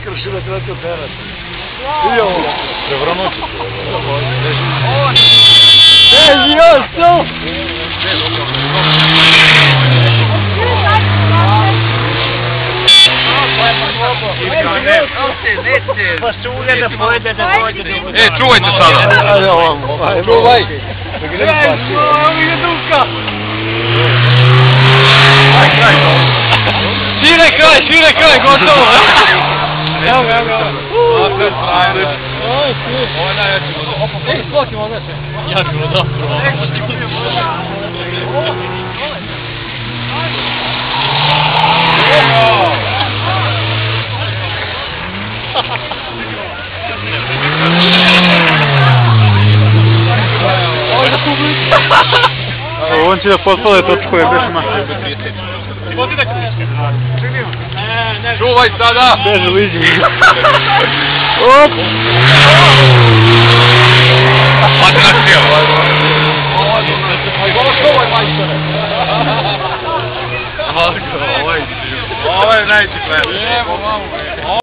Kršile treću teret. I ovo. Dobro noći. Josto! Čuvajte sada! Ajde ovamo. Čuvaj! Šire kraj, gotovo! Evo ga. Ovo je najveći. Skokimo odneće. Ja ću dobro. On će da potpale točkove bez maske. Čuvaj sada! Beže liđi. Op! Hadi na sjelo! Ovo je najčipler.